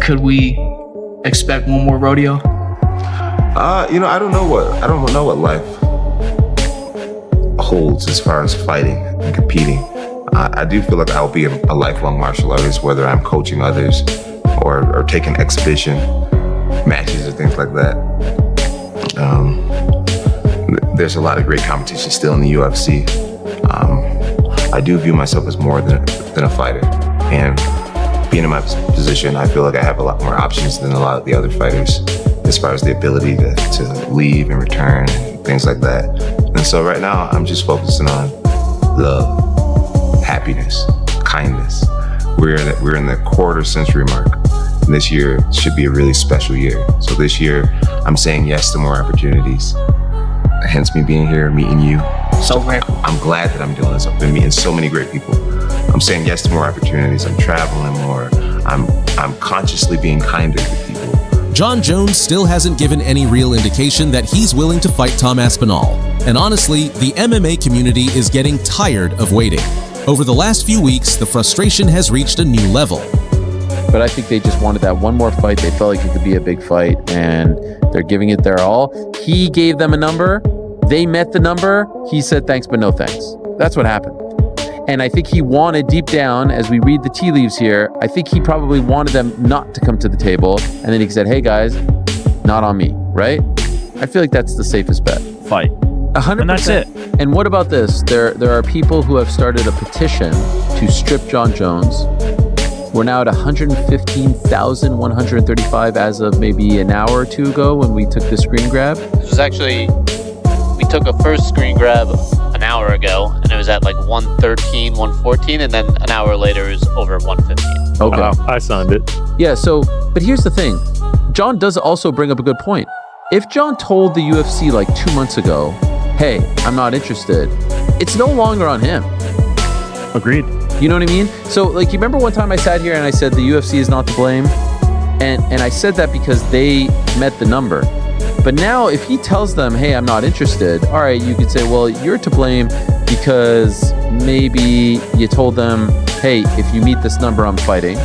Could we expect one more rodeo? I don't know what life holds as far as fighting and competing. I do feel like I'll be a lifelong martial artist, whether I'm coaching others or taking exhibition matches or things like that. There's a lot of great competition still in the UFC. I do view myself as more than a fighter, and being in my position, I feel like I have a lot more options than a lot of the other fighters as far as the ability to leave and return and things like that. And so right now, I'm just focusing on love, happiness, kindness. We're in the quarter century mark. And this year should be a really special year. So this year, I'm saying yes to more opportunities. Hence me being here, meeting you. So grateful. I'm glad that I'm doing this. I've been meeting so many great people. I'm saying yes to more opportunities. I'm traveling more. I'm consciously being kinder to people. Jon Jones still hasn't given any real indication that he's willing to fight Tom Aspinall. And honestly, the MMA community is getting tired of waiting. Over the last few weeks, the frustration has reached a new level. But I think they just wanted that one more fight. They felt like it could be a big fight, and they're giving it their all. He gave them a number. They met the number. He said thanks, but no thanks. That's what happened. And I think he wanted, deep down, as we read the tea leaves here, I think he probably wanted them not to come to the table. And then he said, hey guys, not on me, right? I feel like that's the safest bet. Fight. 100%. And that's it. And what about this? There are people who have started a petition to strip Jon Jones. We're now at 115,135 as of maybe an hour or two ago when we took the screen grab. It was actually, we took a first screen grab an hour ago, and it was at like 113, 114, and then an hour later it was over 115. Okay. Wow, I signed it. Yeah, but here's the thing. Jon does also bring up a good point. If Jon told the UFC like 2 months ago, hey, I'm not interested, it's no longer on him. Agreed. You know what I mean? So, like, you remember one time I sat here and I said the UFC is not to blame? And I said that because they met the number. But now, if he tells them, hey, I'm not interested, all right, you could say, well, you're to blame because maybe you told them, hey, if you meet this number, I'm fighting.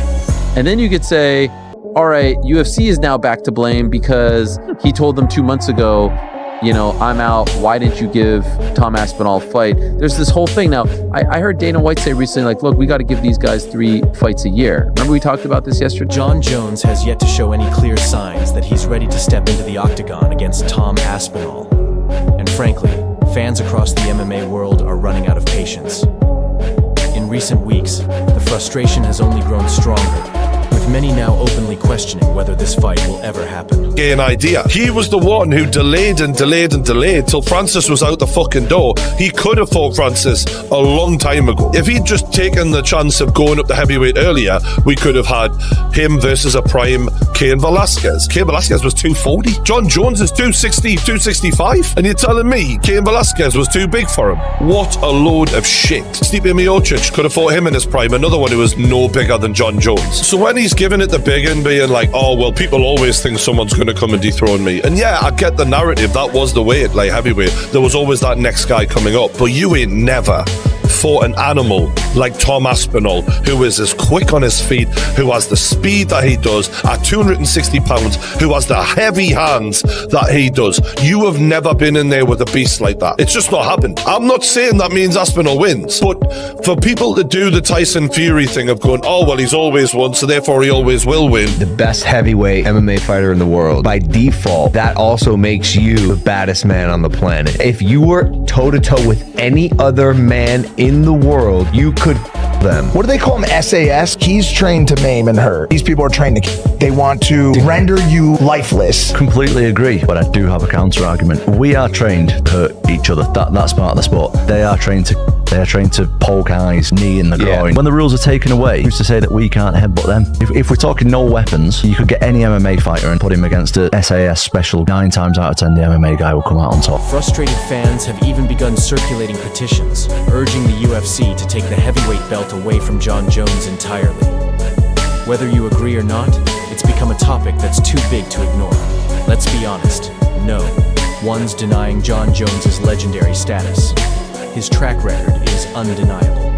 And then you could say, all right, UFC is now back to blame because he told them 2 months ago, you know, I'm out. Why didn't you give Tom Aspinall a fight? There's this whole thing. Now, I heard Dana White say recently, like, look, we got to give these guys 3 fights a year. Remember we talked about this yesterday? Jon Jones has yet to show any clear signs that he's ready to step into the octagon against Tom Aspinall. And frankly, fans across the MMA world are running out of patience. In recent weeks, the frustration has only grown stronger, with many now openly questioning whether this fight will ever happen. An idea. He was the one who delayed till Francis was out the fucking door. He could have fought Francis a long time ago. If he'd just taken the chance of going up to heavyweight earlier, we could have had him versus a prime Cain Velasquez. Cain Velasquez was 240. Jon Jones is 260, 265. And you're telling me Cain Velasquez was too big for him? What a load of shit. Stipe Miocic could have fought him in his prime, another one who was no bigger than Jon Jones. So when he's giving it the big and being like, oh, well, people always think someone's going to come and dethrone me. And yeah, I get the narrative. That was the way at light heavyweight. There was always that next guy coming up. But you ain't never fought an animal like Tom Aspinall, who is as quick on his feet, who has the speed that he does at 260 pounds, who has the heavy hands that he does. You have never been in there with a beast like that. It's just not happened. I'm not saying that means Aspinall wins, but for people to do the Tyson Fury thing of going, oh, well, he's always won, so therefore he always will win. The best heavyweight MMA fighter in the world. By default, that also makes you the baddest man on the planet. If you were toe-to-toe with any other man in the world, you could them. What do they call him? SAS? He's trained to maim and hurt. These people are trained to they want to render you lifeless. Completely agree, but I do have a counter argument. We are trained to hurt each other. That's part of the sport. They are trained to poke eyes, knee in the groin. When the rules are taken away, who's to say that we can't headbutt them? If we're talking no weapons, you could get any MMA fighter and put him against a SAS special. 9 times out of 10, the MMA guy will come out on top. Frustrated fans have even begun circulating petitions, urging the UFC to take the heavyweight belt away from Jon Jones entirely. Whether you agree or not, it's become a topic that's too big to ignore. Let's be honest, no one's denying Jon Jones' legendary status. His track record is undeniable.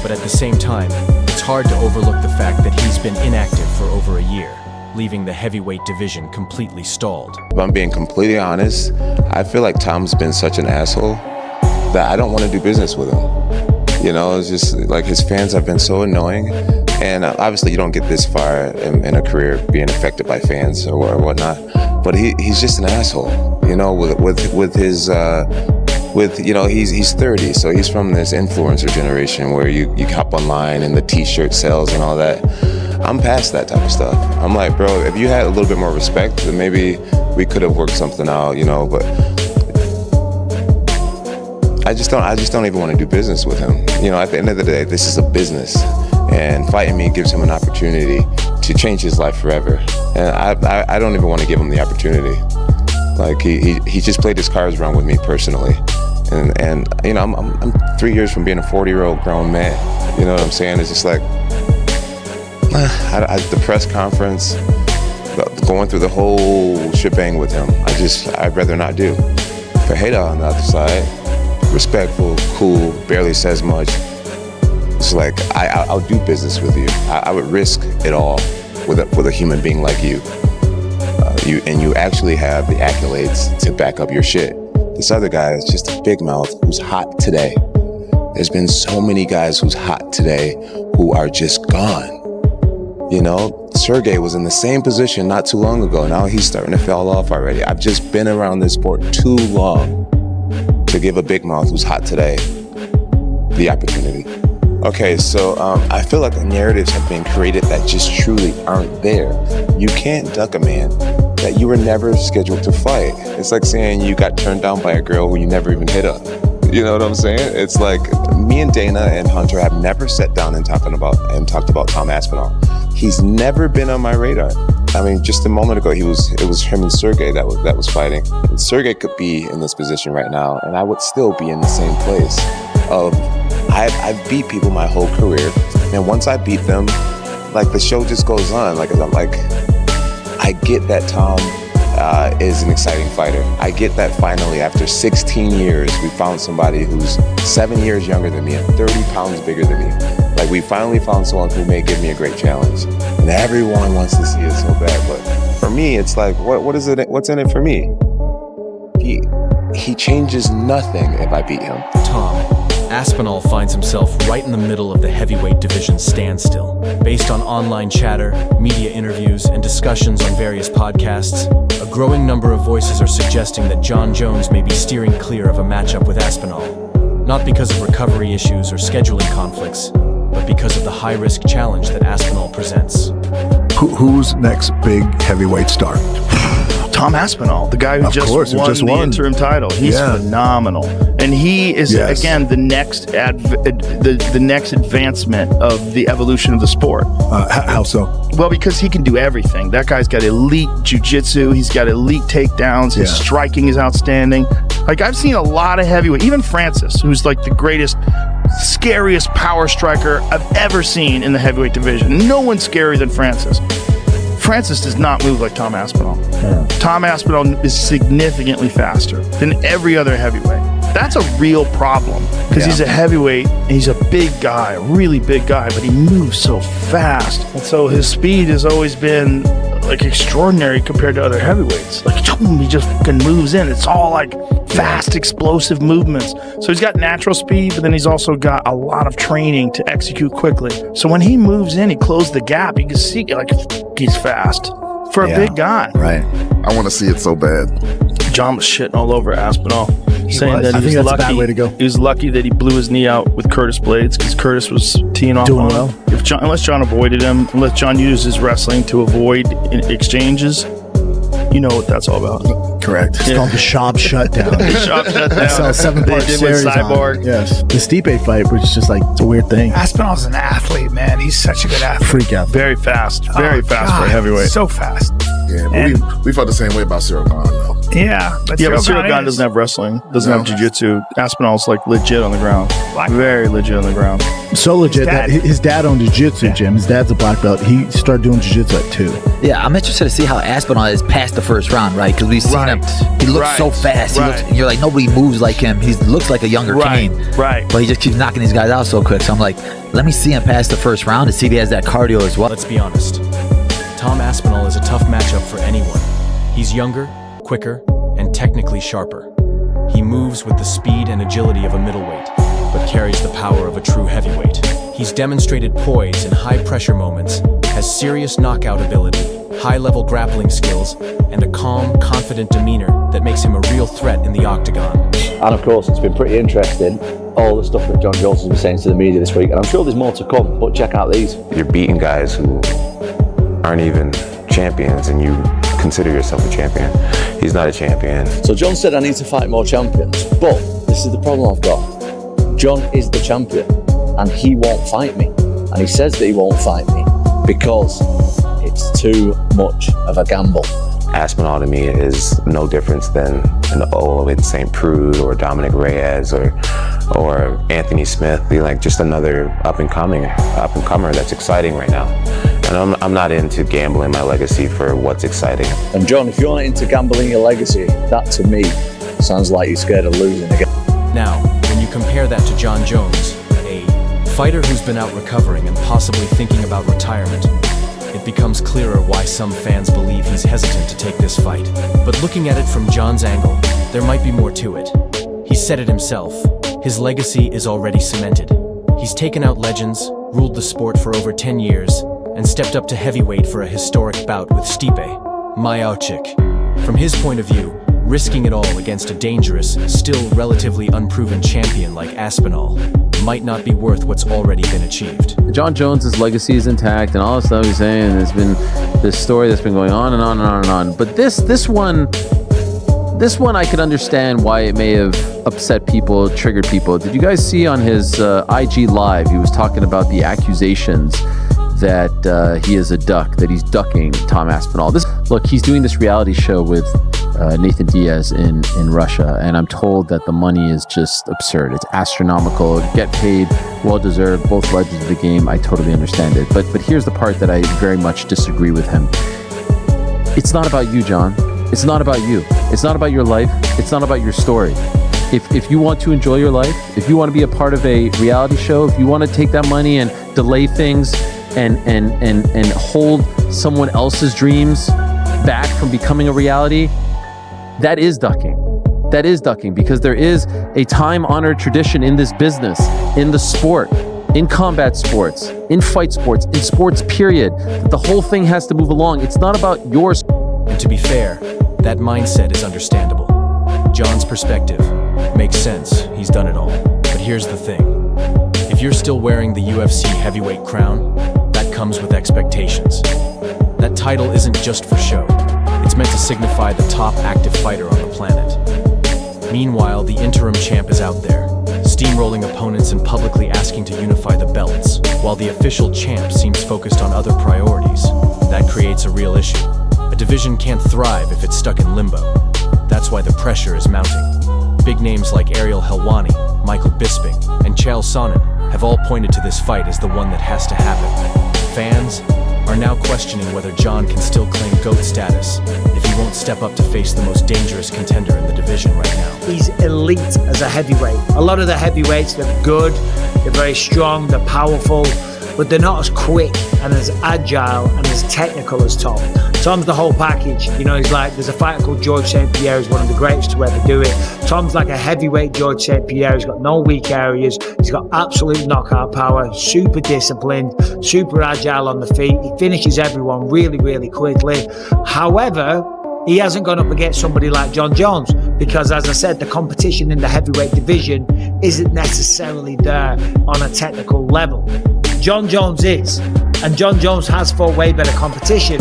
But at the same time, it's hard to overlook the fact that he's been inactive for over a year, leaving the heavyweight division completely stalled. If I'm being completely honest, I feel like Tom's been such an asshole that I don't want to do business with him. You know, it's just like his fans have been so annoying. And obviously you don't get this far in a career being affected by fans or whatnot. But he's just an asshole, you know, with his, you know, he's 30, so he's from this influencer generation where you hop online and the t-shirt sales and all that. I'm past that type of stuff. I'm like, bro, if you had a little bit more respect, then maybe we could have worked something out, you know, but I just don't even want to do business with him. You know, at the end of the day, this is a business, and fighting me gives him an opportunity to change his life forever. And I don't even want to give him the opportunity. Like he just played his cards wrong with me personally. And you know, I'm 3 years from being a 40-year-old grown man. You know what I'm saying? It's just like, the press conference, going through the whole shebang with him, I'd rather not do. Fajeda on the other side, respectful, cool, barely says much. It's like, I'll do business with you. I would risk it all with a human being like you. You actually have the accolades to back up your shit. This other guy is just a big mouth who's hot today. There's been so many guys who's hot today who are just gone. You know, Sergey was in the same position not too long ago. Now he's starting to fall off already. I've just been around this sport too long to give a big mouth who's hot today the opportunity. Okay, so I feel like the narratives have been created that just truly aren't there. You can't duck a man that you were never scheduled to fight. It's like saying you got turned down by a girl who you never even hit up. You know what I'm saying? It's like me and Dana and Hunter have never sat down and talked about Tom Aspinall. He's never been on my radar. I mean, just a moment ago, it was him and Sergey that was fighting. And Sergey could be in this position right now, and I would still be in the same place. I've beat people my whole career, and once I beat them, like the show just goes on. Like I'm like, I get that Tom is an exciting fighter. I get that finally after 16 years, we found somebody who's 7 years younger than me and 30 pounds bigger than me. Like we finally found someone who may give me a great challenge. And everyone wants to see it so bad. But for me, it's like, what is it? What's in it for me? He changes nothing if I beat him. Tom Aspinall finds himself right in the middle of the heavyweight division standstill. Based on online chatter, media interviews, and discussions on various podcasts, a growing number of voices are suggesting that Jon Jones may be steering clear of a matchup with Aspinall. Not because of recovery issues or scheduling conflicts, but because of the high-risk challenge that Aspinall presents. Who's next big heavyweight star? Tom Aspinall, the guy who just won the interim title. He's phenomenal. And he is, again, the next the next advancement of the evolution of the sport. How so? Well, because he can do everything. That guy's got elite jiu-jitsu. He's got elite takedowns. His striking is outstanding. Like, I've seen a lot of heavyweight, even Francis, who's like the greatest, scariest power striker I've ever seen in the heavyweight division. No one's scarier than Francis. Francis does not move like Tom Aspinall. Yeah. Tom Aspinall is significantly faster than every other heavyweight. That's a real problem because he's a heavyweight and he's a big guy, a really big guy, but he moves so fast. And so his speed has always been like extraordinary compared to other heavyweights. Like he just fucking moves in. It's all like fast, explosive movements. So he's got natural speed, but then he's also got a lot of training to execute quickly. So when he moves in, he closes the gap. You can see like he's fast for a big guy. Right. I want to see it so bad. John was shitting all over Aspinall, saying that I think that's a bad way to go. He was lucky that he blew his knee out with Curtis Blades because Curtis was teeing off doing on him. Unless John avoided him, unless John used his wrestling to avoid exchanges, you know what that's all about. Correct. It's called the Shop Shutdown. The Shop Shutdown. I saw a 7-part series on Cyborg. Yes. The Stipe fight was just like, it's a weird thing. Aspinall's an athlete, man. He's such a good athlete. Freak athlete. Very fast. Very fast for a heavyweight. So fast. Yeah, but we felt the same way about Cyril Gahn, though. Yeah, but Yeah, but Cyril Cyril Gane doesn't have wrestling, doesn't have jiu-jitsu. Aspinall's like legit on the ground. Very legit on the ground. So legit that his dad owned a jiu-jitsu gym. His dad's a black belt. He started doing jiu-jitsu at 2. Yeah, I'm interested to see how Aspinall is past the first round, right? Because we've seen him. He looks so fast. He looks, you're like, nobody moves like him. He looks like a younger Kane. Right. But he just keeps knocking these guys out so quick. So I'm like, let me see him past the first round and see if he has that cardio as well. Let's be honest. Tom Aspinall is a tough matchup for anyone. He's younger, quicker, and technically sharper. He moves with the speed and agility of a middleweight, but carries the power of a true heavyweight. He's demonstrated poise in high-pressure moments, has serious knockout ability, high-level grappling skills, and a calm, confident demeanor that makes him a real threat in the octagon. And of course, it's been pretty interesting, all the stuff that Jon Jones has been saying to the media this week, and I'm sure there's more to come, but check out these. You're beating guys who aren't even champions, and you consider yourself a champion. He's not a champion. So Jon said I need to fight more champions, but this is the problem I've got. Jon is the champion, and he won't fight me. And he says that he won't fight me because it's too much of a gamble. Aspinall to me is no different than an Owen St. Prude or Dominic Reyes or Anthony Smith. He's like just another up and comer that's exciting right now. And I'm not into gambling my legacy for what's exciting. And Jon, if you're not into gambling your legacy, that to me sounds like you're scared of losing again. Now, when you compare that to Jon Jones, a fighter who's been out recovering and possibly thinking about retirement, it becomes clearer why some fans believe he's hesitant to take this fight. But looking at it from Jon's angle, there might be more to it. He said it himself. His legacy is already cemented. He's taken out legends, ruled the sport for over 10 years, and stepped up to heavyweight for a historic bout with Stipe Miocic. From his point of view, risking it all against a dangerous, still relatively unproven champion like Aspinall might not be worth what's already been achieved. Jon Jones' legacy is intact, and all the stuff he's saying, there's been this story that's been going on and on and on and on. But this one I could understand why it may have upset people, triggered people. Did you guys see on his IG Live, he was talking about the accusations that he is a duck, that he's ducking Tom Aspinall. Look, he's doing this reality show with Nathan Diaz in Russia, and I'm told that the money is just absurd. It's astronomical. Get paid, well deserved. Both legends of the game. I totally understand it. But here's the part that I very much disagree with him. It's not about you, Jon. It's not about you. It's not about your life. It's not about your story. If you want to enjoy your life, if you want to be a part of a reality show, if you want to take that money and delay things and hold someone else's dreams back from becoming a reality, that is ducking. That is ducking, because there is a time-honored tradition in this business, in the sport, in combat sports, in fight sports, in sports period, that the whole thing has to move along. It's not about yours. And to be fair, that mindset is understandable. Jon's perspective makes sense. He's done it all. But here's the thing. If you're still wearing the UFC heavyweight crown, that comes with expectations. That title isn't just for show. It's meant to signify the top active fighter on the planet. Meanwhile, the interim champ is out there, steamrolling opponents and publicly asking to unify the belts, while the official champ seems focused on other priorities. That creates a real issue. A division can't thrive if it's stuck in limbo. That's why the pressure is mounting. Big names like Ariel Helwani, Michael Bisping, and Chael Sonnen have all pointed to this fight as the one that has to happen. Fans are now questioning whether Jon can still claim GOAT status if he won't step up to face the most dangerous contender in the division right now. He's elite as a heavyweight. A lot of the heavyweights, they're good, they're very strong, they're powerful, but they're not as quick and as agile and as technical as Tom. Tom's the whole package. You know, he's like, there's a fighter called George St. Pierre, who's one of the greatest to ever do it. Tom's like a heavyweight George St. Pierre. He's got no weak areas. He's got absolute knockout power, super disciplined, super agile on the feet. He finishes everyone really, really quickly. However, he hasn't gone up against somebody like Jon Jones because, as I said, the competition in the heavyweight division isn't necessarily there on a technical level. Jon Jones is, and Jon Jones has fought way better competition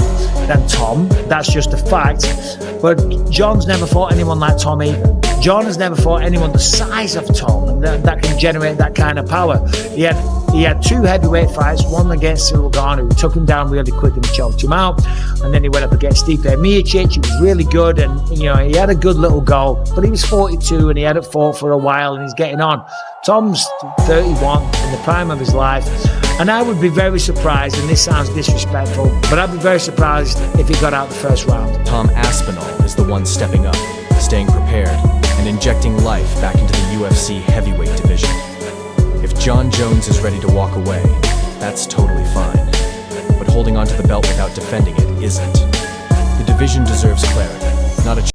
than Tom. That's just a fact. But Jon's never fought anyone like Tom either. Jon has never fought anyone the size of Tom, and that can generate that kind of power. He had 2 heavyweight fights, one against Lugano, who took him down really quick and choked him out, and then he went up against Stipe Miocic. He was really good, and he had a good little goal, but he was 42 and he hadn't fought for a while, and he's getting on. Tom's 31, in the prime of his life, and I would be very surprised, and this sounds disrespectful, but I'd be very surprised if he got out the first round. Tom Aspinall is the one stepping up, staying prepared, and injecting life back into the UFC Heavyweight Division. If Jon Jones is ready to walk away, that's totally fine. But holding onto the belt without defending it isn't. The division deserves clarity, not a